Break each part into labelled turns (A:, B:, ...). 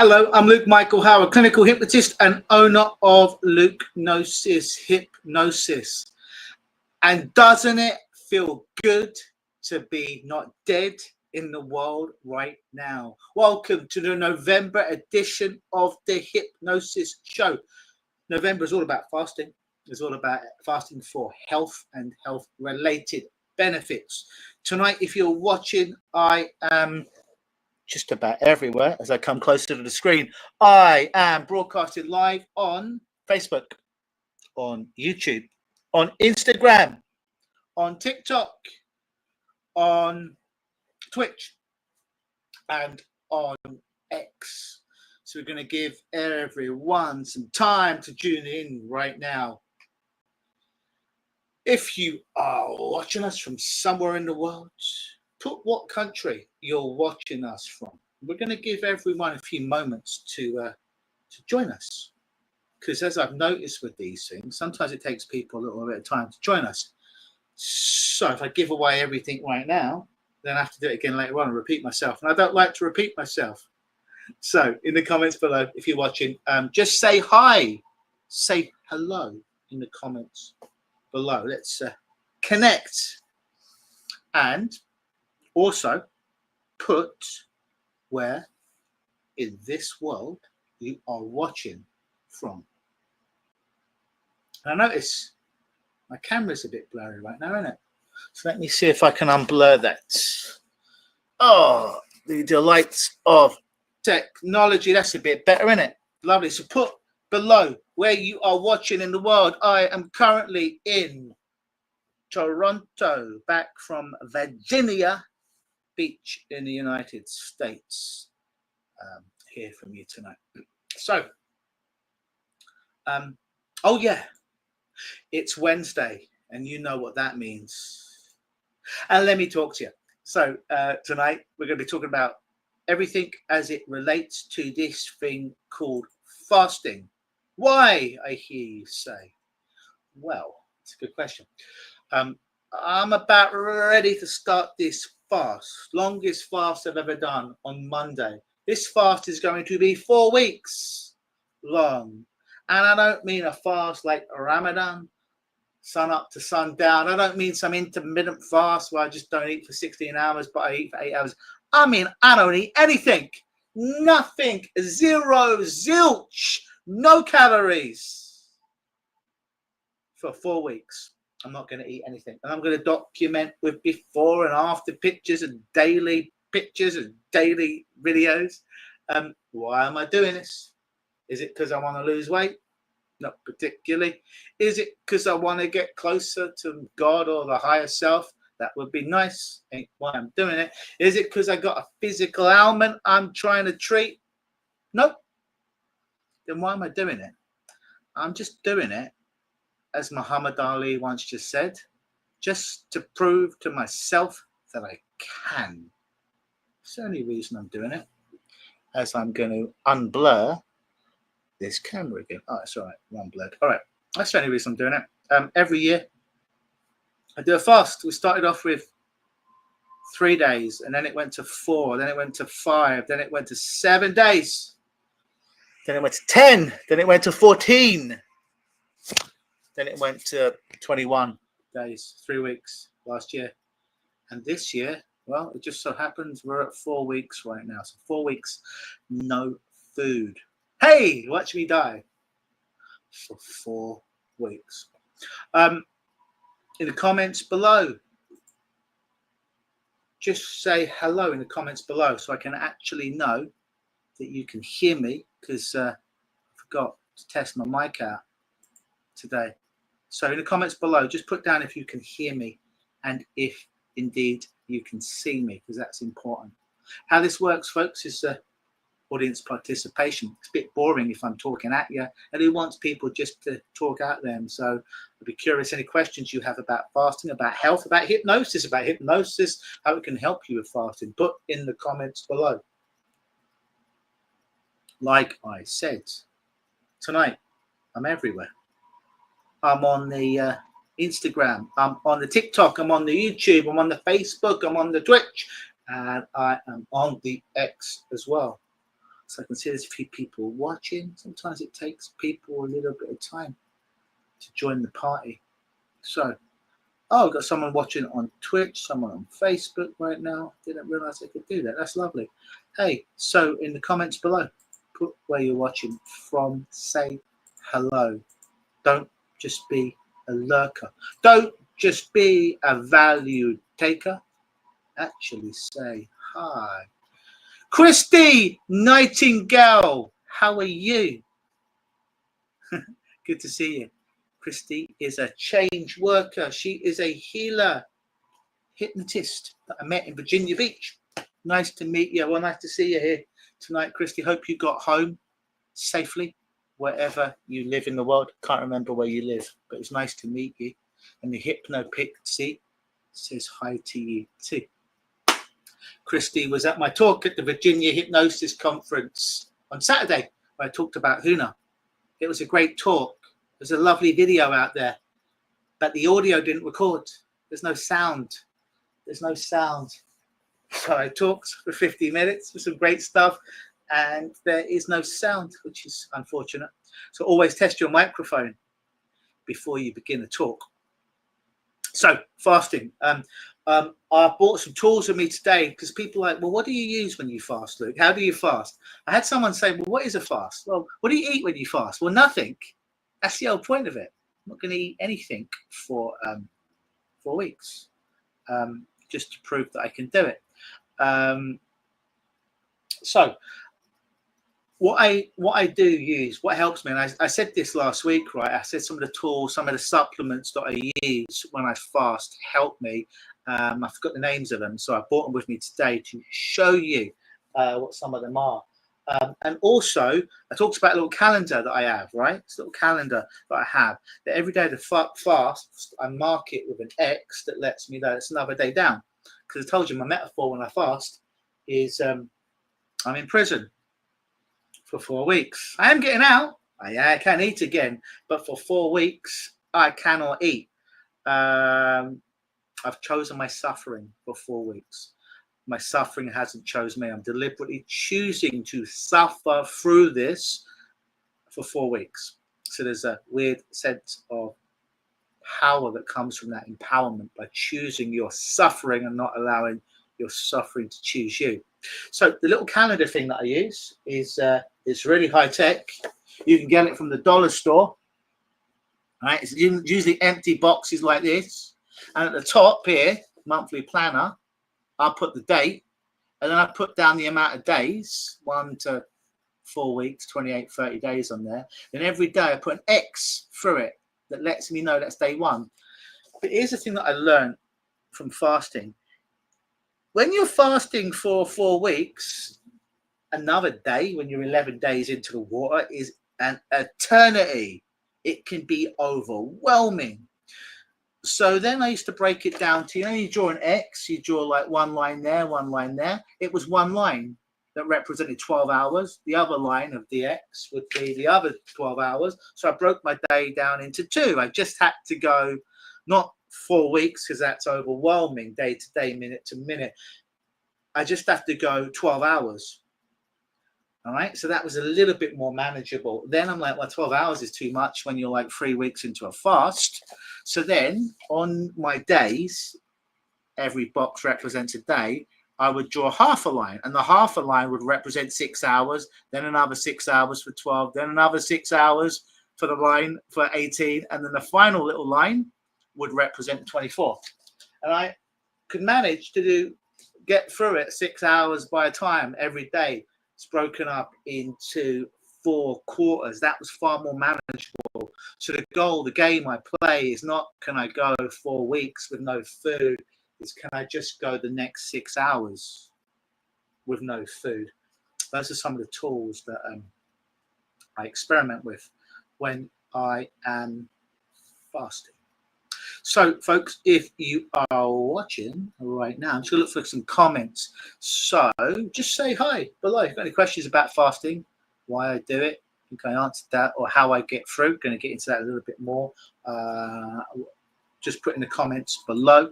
A: Hello, I'm Luke Michael Howard, clinical hypnotist and owner of Hypnosis Hypnosis. And doesn't it feel good to be not dead in the world right now? Welcome to the November edition of the Hypnosis Show. November is all about fasting. It's all about fasting for health and health-related benefits. Tonight, if you're watching, I am just about everywhere as I come closer to the screen. I am broadcasting live on Facebook, on YouTube, on Instagram, on TikTok, on Twitch, and on X. So we're going to give everyone some time to tune in right now. If you are watching us from somewhere in the world, put what country you're watching us from. We're going to give everyone a few moments to join us, because as I've noticed with these things, sometimes it takes people a little bit of time to join us. So if I give away everything right now, then I have to do it again later on and repeat myself, and I don't like to repeat myself. So in the comments below, if you're watching, just say hi, say hello in the comments below. Let's connect, and also put where in this world you are watching from. And I notice my camera's a bit blurry right now, isn't it? So let me see if I can unblur that. Oh, the delights of technology. That's a bit better, isn't it? Lovely. So put below where you are watching in the world. I am currently in Toronto, back from Virginia Beach in the United States. Hear from you tonight. So, oh yeah, it's Wednesday, and you know what that means. And let me talk to you. So tonight we're going to be talking about everything as it relates to this thing called fasting. Why, I hear you say? Well, it's a good question. I'm about ready to start this fast, longest fast I've ever done, on Monday. This fast is going to be 4 weeks long. And I don't mean a fast like Ramadan, sun up to sundown. I don't mean some intermittent fast where I just don't eat for 16 hours, but I eat for 8 hours. I mean, I don't eat anything, nothing, zero, zilch, no calories for 4 weeks. I'm not going to eat anything. And I'm going to document with before and after pictures and daily pictures and daily videos. Why am I doing this? Is it because I want to lose weight? Not particularly. Is it because I want to get closer to God or the higher self? That would be nice. Ain't why I'm doing it. Is it because I got a physical ailment I'm trying to treat? Nope. Then why am I doing it? I'm just doing it, as Muhammad Ali once just said, just to prove to myself that I can. It's the only reason I'm doing it. As I'm going to unblur this camera again. Oh, it's all right. One blurred. All right. That's the only reason I'm doing it. Every year I do a fast. We started off with 3 days, and then it went to 4, then it went to 5, then it went to 7 days, then it went to 10, then it went to 14, then it went to 21 days, 3 weeks last year. And this year, well, it just so happens we're at 4 weeks right now. So 4 weeks, no food. Hey, watch me die for 4 weeks. In the comments below, just say hello in the comments below so I can actually know that you can hear me, because I forgot to test my mic out today. So in the comments below, just put down if you can hear me and if indeed you can see me, because that's important. How this works, folks, is audience participation. It's a bit boring if I'm talking at you, and who wants people just to talk at them? So I'd be curious any questions you have about fasting, about health, about hypnosis, how it can help you with fasting. Put in the comments below. Like I said, tonight I'm everywhere. I'm on the Instagram, I'm on the TikTok, I'm on the YouTube, I'm on the Facebook, I'm on the Twitch, and I am on the X as well. So I can see there's a few people watching. Sometimes it takes people a little bit of time to join the party. So, oh, I've got someone watching on Twitch, someone on Facebook right now. Didn't realize I could do that. That's lovely. Hey, so in the comments below, put where you're watching from. Say hello. Don't just be a lurker. Don't just be a value taker. Actually say hi. Christy Nightingale, how are you? Good to see you. Christy is a change worker. She is a healer, hypnotist that I met in Virginia Beach. Nice to meet you. Well, nice to see you here tonight, Christy. Hope you got home safely wherever you live in the world. Can't remember where you live, but it's nice to meet you. And the Hypno Pixie says hi to you too. Christy was at my talk at the Virginia Hypnosis Conference on Saturday, where I talked about Huna. It was a great talk. There's a lovely video out there, but the audio didn't record. There's no sound. There's no sound. So I talked for 50 minutes for some great stuff, and there is no sound, which is unfortunate. So always test your microphone before you begin a talk. So fasting. I bought some tools with me today because people are like, well, what do you use when you fast, Luke? How do you fast? I had someone say, well, what is a fast? Well, what do you eat when you fast? Well, nothing. That's the whole point of it. I'm not going to eat anything for 4 weeks, just to prove that I can do it. So what I do use, what helps me, and I said this last week, right? I said some of the tools, some of the supplements that I use when I fast help me. I forgot the names of them, so I brought them with me today to show you what some of them are. And also, I talked about a little calendar that I have, right? It's a little calendar that I have, that every day to fast, I mark it with an X that lets me know it's another day down. Because I told you my metaphor when I fast is I'm in prison for 4 weeks. I am getting out. I can eat again, but for 4 weeks, I cannot eat. I've chosen my suffering for 4 weeks. My suffering hasn't chosen me. I'm deliberately choosing to suffer through this for 4 weeks. So there's a weird sense of power that comes from that empowerment by choosing your suffering and not allowing your suffering to choose you. So the little calendar thing that I use is it's really high tech. You can get it from the dollar store. Right? It's usually empty boxes like this. And at the top here, monthly planner, I'll put the date, and then I put down the amount of days, 1 to 4 weeks, 28, 30 days on there. Then every day I put an X through it that lets me know that's day 1. But here's the thing that I learned from fasting. When you're fasting for 4 weeks, another day, when you're 11 days into the water, is an eternity. It can be overwhelming. So then I used to break it down to, you draw an X, you draw like one line there, one line there. It was one line that represented 12 hours. The other line of the X would be the other 12 hours. So I broke my day down into 2. I just had to go, not 4 weeks, because that's overwhelming, day to day, minute to minute. I just have to go 12 hours. All right, so that was a little bit more manageable. Then I'm like, well, 12 hours is too much when you're like 3 weeks into a fast. So then on my days, every box represents a day, I would draw half a line, and the half a line would represent 6 hours, then another 6 hours for 12, then another 6 hours for the line for 18, and then the final little line would represent 24. And I could manage to get through it 6 hours by a time every day. It's broken up into 4 quarters. That was far more manageable. So the goal, the game I play is not, can I go 4 weeks with no food? Is, can I just go the next 6 hours with no food? Those are some of the tools that I experiment with when I am fasting. So, folks, if you are watching right now, I'm just going to look for some comments. So, just say hi below. If you've got any questions about fasting, why I do it, I think I answered that, or how I get through. Going to get into that a little bit more. Just put in the comments below.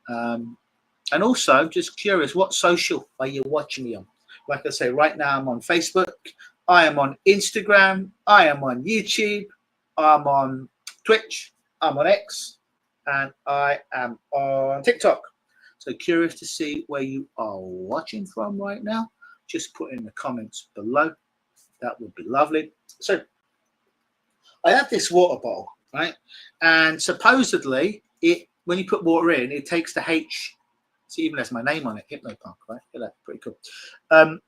A: And also, I'm just curious, what social are you watching me on? Like I say, right now I'm on Facebook, I am on Instagram, I am on YouTube, I'm on Twitch, I'm on X, and I am on TikTok. So curious to see where you are watching from right now. Just put in the comments below. That would be lovely. So I have this water bottle, right? And supposedly, when you put water in, it takes the H. See, even has my name on it, Hypnopunk, right? Look at that, pretty cool.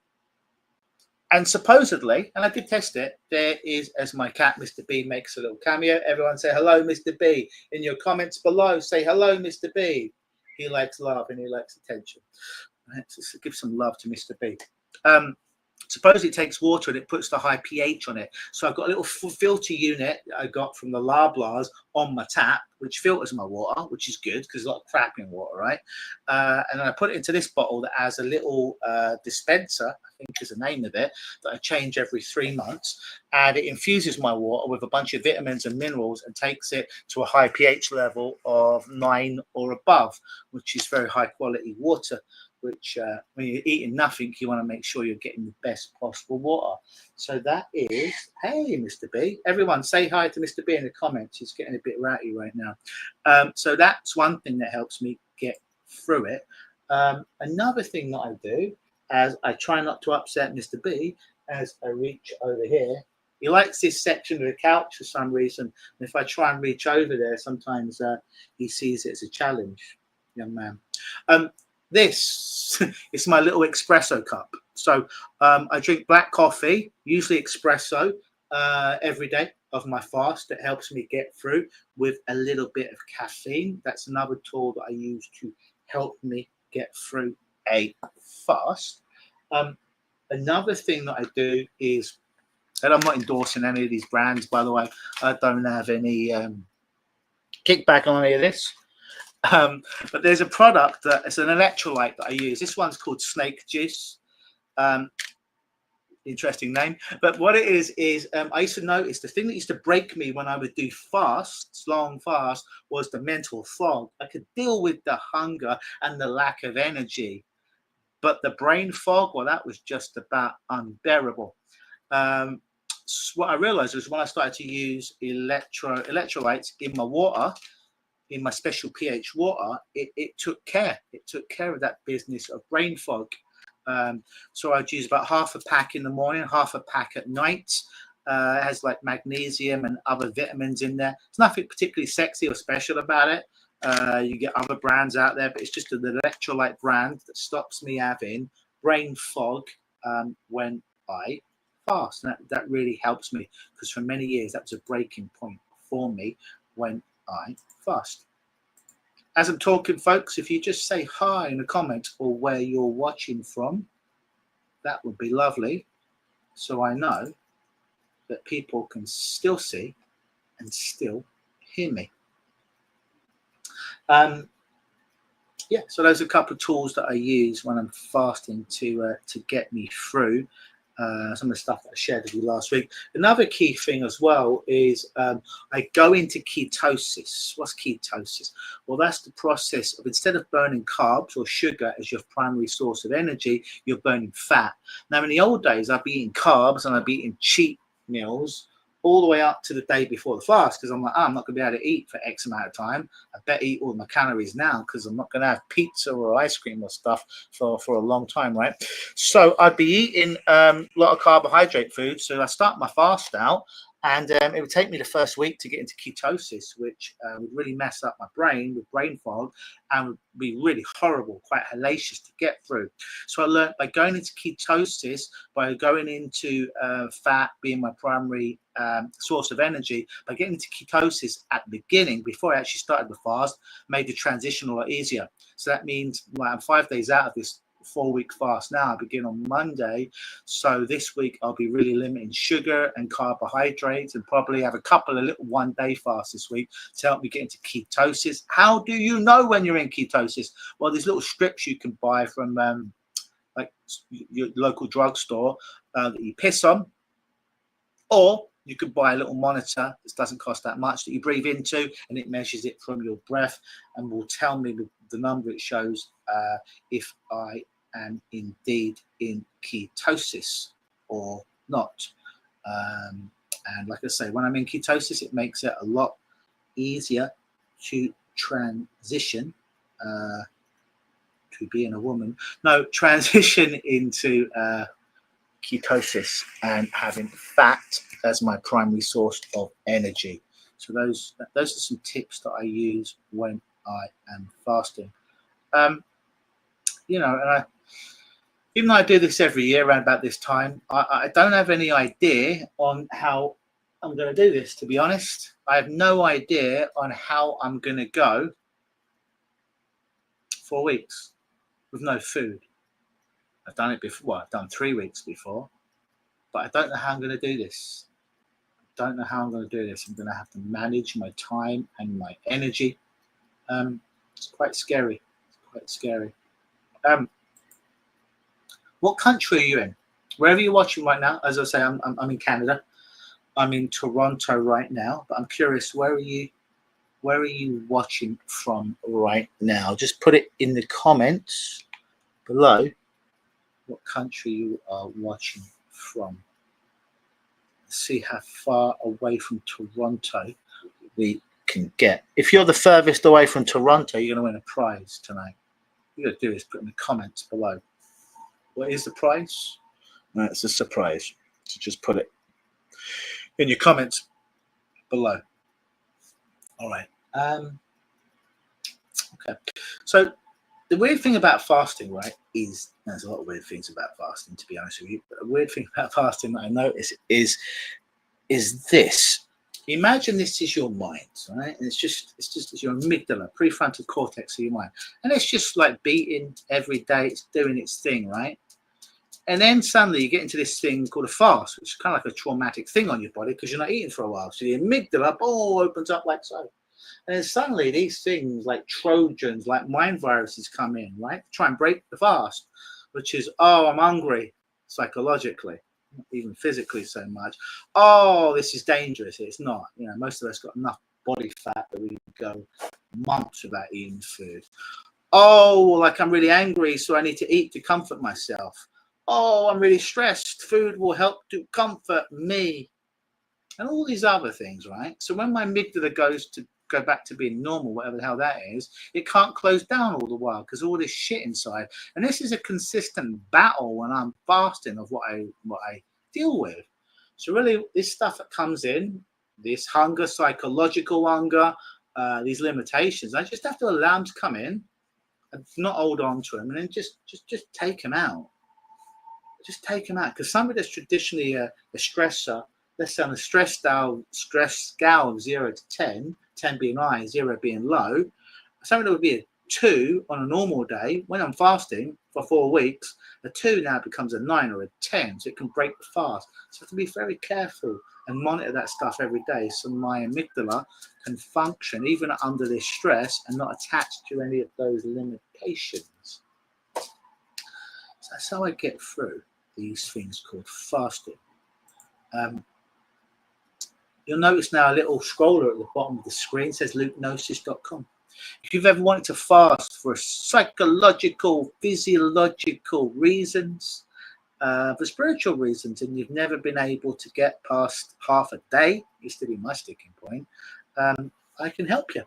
A: And supposedly, and I did test it, there is, as my cat, Mr. B, makes a little cameo. Everyone say hello, Mr. B. In your comments below, say hello, Mr. B. He likes love and he likes attention. Right? So give some love to Mr. B. Supposedly it takes water and it puts the high pH on it. So I've got a little filter unit that I got from the Larblas on my tap, which filters my water, which is good because there's a lot of crap in water, right? And then I put it into this bottle that has a little dispenser, I think is the name of it, that I change every 3 months. And it infuses my water with a bunch of vitamins and minerals and takes it to a high pH level of 9 or above, which is very high quality water. Which when you're eating nothing, you want to make sure you're getting the best possible water. So that is, hey, Mr. B. Everyone say hi to Mr. B in the comments. He's getting a bit ratty right now. So that's one thing that helps me get through it. Another thing that I do, as I try not to upset Mr. B, as I reach over here, he likes this section of the couch for some reason. And if I try and reach over there, sometimes he sees it as a challenge, young man. This is my little espresso cup. So I drink black coffee, usually espresso, every day of my fast. It helps me get through with a little bit of caffeine. That's another tool that I use to help me get through a fast. Another thing that I do is, and I'm not endorsing any of these brands, by the way. I don't have any kickback on any of this. But there's a product that it's an electrolyte that I use. This one's called Snake Juice. Interesting name. But what it is I used to notice the thing that used to break me when I would do fasts, long fast, was the mental fog. I could deal with the hunger and the lack of energy, but the brain fog, well, that was just about unbearable. What I realized was when I started to use electrolytes in my water, in my special pH water, it took care. It took care of that business of brain fog. So I'd use about half a pack in the morning, half a pack at night. It has like magnesium and other vitamins in there. It's nothing particularly sexy or special about it. You get other brands out there, but it's just an electrolyte brand that stops me having brain fog when I fast. And that really helps me, because for many years that was a breaking point for me when I fast. As I'm talking, folks, if you just say hi in the comments or where you're watching from, that would be lovely, so I know that people can still see and still hear me. Yeah, so those are a couple of tools that I use when I'm fasting to get me through some of the stuff that I shared with you last week. Another key thing as well is I go into ketosis. What's ketosis? Well, that's the process of, instead of burning carbs or sugar as your primary source of energy, you're burning fat. Now, in the old days, I'd be eating carbs and I'd be eating cheat meals all the way up to the day before the fast, because I'm like, oh, I'm not going to be able to eat for X amount of time. I better eat all my calories now, because I'm not going to have pizza or ice cream or stuff for a long time, right? So I'd be eating a lot of carbohydrate food. So I start my fast out, and it would take me the first week to get into ketosis, which would really mess up my brain with brain fog and would be really horrible, quite hellacious to get through. So I learned by going into ketosis, by going into fat being my primary source of energy, by getting into ketosis at the beginning, before I actually started the fast, made the transition a lot easier. So that means, well, I'm 5 days out of this 4-week fast now. I begin on Monday, so this week I'll be really limiting sugar and carbohydrates, and probably have a couple of little 1-day fasts this week to help me get into ketosis. How do you know when you're in ketosis? Well, there's little strips you can buy from like your local drugstore that you piss on, or you could buy a little monitor. This doesn't cost that much, that you breathe into, and it measures it from your breath and will tell me the number it shows if I am indeed in ketosis or not. And like I say, when I'm in ketosis, it makes it a lot easier to transition to being a woman. No, transition into ketosis and having fat as my primary source of energy. So those are some tips that I use when I am fasting. You know, and even though I do this every year around about this time, I don't have any idea on how I'm going to do this, to be honest. I have no idea on how I'm going to go 4 weeks with no food. I've done it before. Well, I've done 3 weeks before, but I don't know how I'm going to do this. Don't know how I'm going to do this. I'm going to have to manage my time and my energy. It's quite scary. It's quite scary. What country are you in? Wherever you're watching right now, as I say, I'm in Canada. I'm in Toronto right now, but I'm curious, where are you watching from right now? Just put it in the comments below what country you are watching from. Let's see how far away from Toronto we can get. If you're the furthest away from Toronto, you're going to win a prize tonight. What you got to do is put in the comments below. What is the prize? No, it's a surprise. So just put it in your comments below. All right. Okay. So the weird thing about fasting, right, is there's a lot of weird things about fasting, to be honest with you. But a weird thing about fasting that I notice is this. Imagine this is your mind, right? And it's just your amygdala, prefrontal cortex of your mind, and it's just like beating every day. It's doing its thing, right? And then suddenly you get into this thing called a fast, which is kind of like a traumatic thing on your body because you're not eating for a while. So the amygdala opens up like so. And then suddenly these things like Trojans, like mind viruses come in, right? Try and break the fast, which is, oh, I'm hungry psychologically, not even physically so much. Oh, this is dangerous. It's not. You know, most of us got enough body fat that we can go months without eating food. Oh, like I'm really angry, so I need to eat to comfort myself. Oh, I'm really stressed. Food will help to comfort me. And all these other things, right? So when my amygdala goes to go back to being normal, whatever the hell that is, it can't close down all the while because all this shit inside. And this is a consistent battle when I'm fasting of what I deal with. So really, this stuff that comes in, this hunger, psychological hunger, these limitations, I just have to allow them to come in and not hold on to them, and then just take them out. Just take them out, because somebody that's traditionally a stressor, let's say on a stress scale of 0 to 10, 10 being high, 0 being low, somebody that would be a 2 on a normal day, when I'm fasting for 4 weeks, a 2 now becomes a 9 or a 10, so it can break the fast. So I have to be very careful and monitor that stuff every day so my amygdala can function even under this stress and not attached to any of those limitations. So that's how I get through these things called fasting. You'll notice now a little scroller at the bottom of the screen says hypnosis.com. If you've ever wanted to fast for psychological, physiological reasons, for spiritual reasons, and you've never been able to get past half a day, used to be my sticking point, I can help you.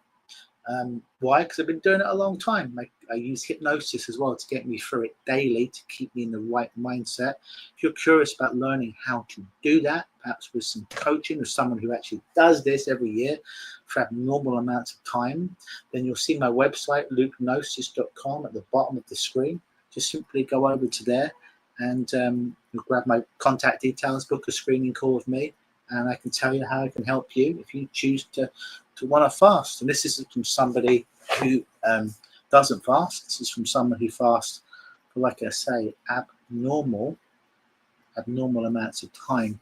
A: Why? Because I've been doing it a long time. I use hypnosis as well to get me through it daily, to keep me in the right mindset. If you're curious about learning how to do that, perhaps with some coaching with someone who actually does this every year for abnormal amounts of time, then you'll see my website, hypnosis.com, at the bottom of the screen. Just simply go over to there and you'll grab my contact details, book a screening call with me, and I can tell you how I can help you if you choose to want to fast. And this is from somebody who doesn't fast. This is from someone who fasts for, like I say, abnormal amounts of time.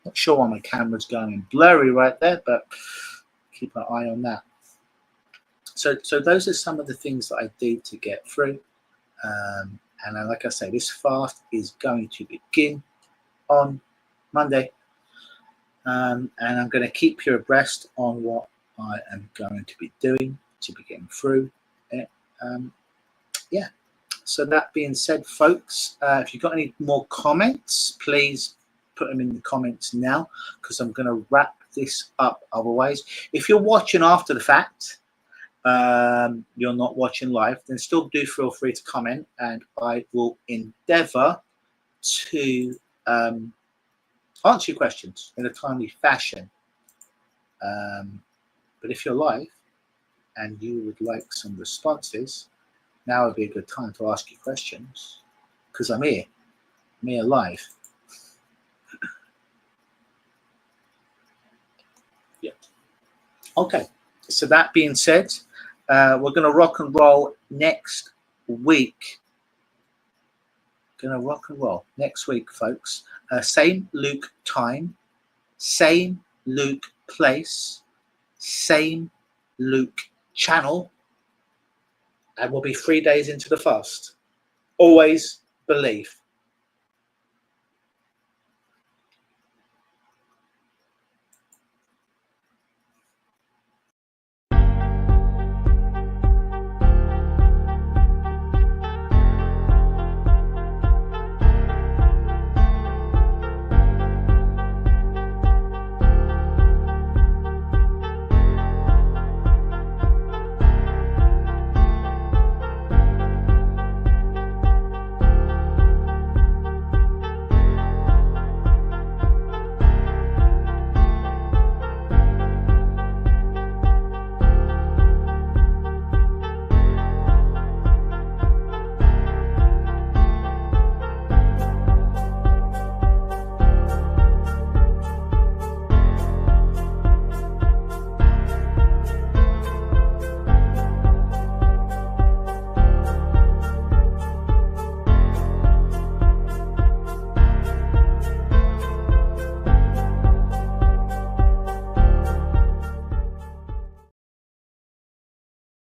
A: Not sure why my camera's going blurry right there, but keep an eye on that. So those are some of the things that I did to get through. And like I say, this fast is going to begin on Monday. And I'm going to keep you abreast on what I am going to be doing to be getting through it. Yeah. So that being said, folks, if you've got any more comments, please put them in the comments now, because I'm going to wrap this up otherwise. If you're watching after the fact, you're not watching live, then still do feel free to comment, and I will endeavor to answer your questions in a timely fashion. But if you're live and you would like some responses, now would be a good time to ask you questions, because I'm here live. Yeah. Okay. So that being said, we're going to rock and roll next week. Going to rock and roll next week, folks. Same Luke time, same Luke place, same Luke channel, and we'll be 3 days into the fast. Always believe.